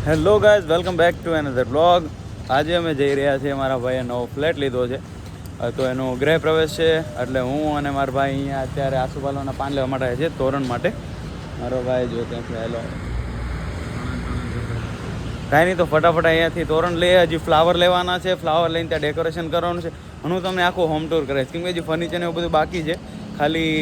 Hello guys, welcome back to another blog. આજે અમે જઈ રહ્યા છીએ, મારા ભાઈએ નવો ફ્લેટ લીધો છે તો એનો ગૃહ પ્રવેશ છે. એટલે હું અને મારા ભાઈ અહીંયા અત્યારે આસુબાલોના પાન લેવા માટે છે, તોરણ માટે. મારો ભાઈ જો ત્યાંથી આવેલો, કાંઈ નહીં તો ફટાફટ અહીંયાથી તોરણ લઈએ. હજી ફ્લાવર લેવાના છે, ફ્લાવર લઈને ત્યાં ડેકોરેશન કરવાનું છે. હું તમને આખું હોમ ટૂર કરીશ, કેમ કે હજી ફર્નિચર ને એવું બધું બાકી છે. ખાલી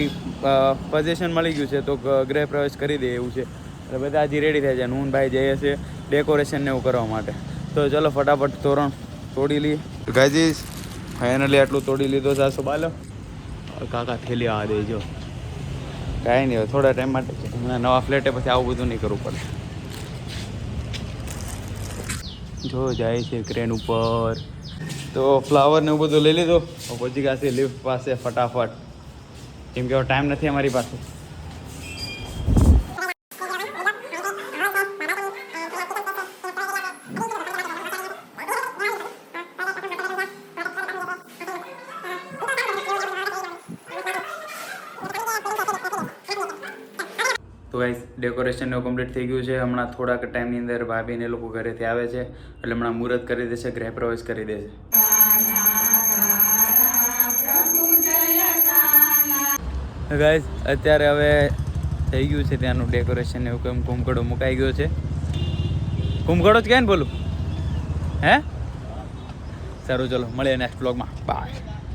પોઝિશન મળી ગયું છે તો ગૃહ પ્રવેશ કરી દે એવું છે. એટલે બધા હજી રેડી થાય છે. હું ભાઈ જઈએ છીએ ડેકોરેશન ને એવું કરવા માટે. તો ચલો ફટાફટ તોરણ તોડી લઈએ. ગાજી ફાઇનલી આટલું તોડી લીધો છે. બાલો કાકા થેલી આ દેજો. કાંઈ નહીં, થોડા ટાઈમ માટે હમણાં નવા ફ્લેટે પછી આવું બધું નહીં કરવું પડે. જો જાય છે ક્રેન ઉપર. તો ફ્લાવર ને એવું બધું લઈ લીધું. પછી કાશી લિફ્ટ પાસે ફટાફટ, કેમ કે ટાઈમ નથી અમારી પાસે. તો ગાઈસ ડેકોરેશન એવું કમ્પ્લીટ થઈ ગયું છે. હમણાં થોડાક ટાઈમની અંદર ભાભીને એ લોકો ઘરેથી આવે છે, એટલે હમણાં મુહૂર્ત કરી દેશે, ગૃહ પ્રવેશ કરી દેશે. ગાઈસ અત્યારે હવે થઈ ગયું છે ત્યાંનું ડેકોરેશન એવું, કેમ કુમકડો મુકાઈ ગયો છે. કુમકડો જ ક્યાં ને બોલું હે. સારું ચલો મળીએ નેક્સ્ટ બ્લોગમાં. બાય.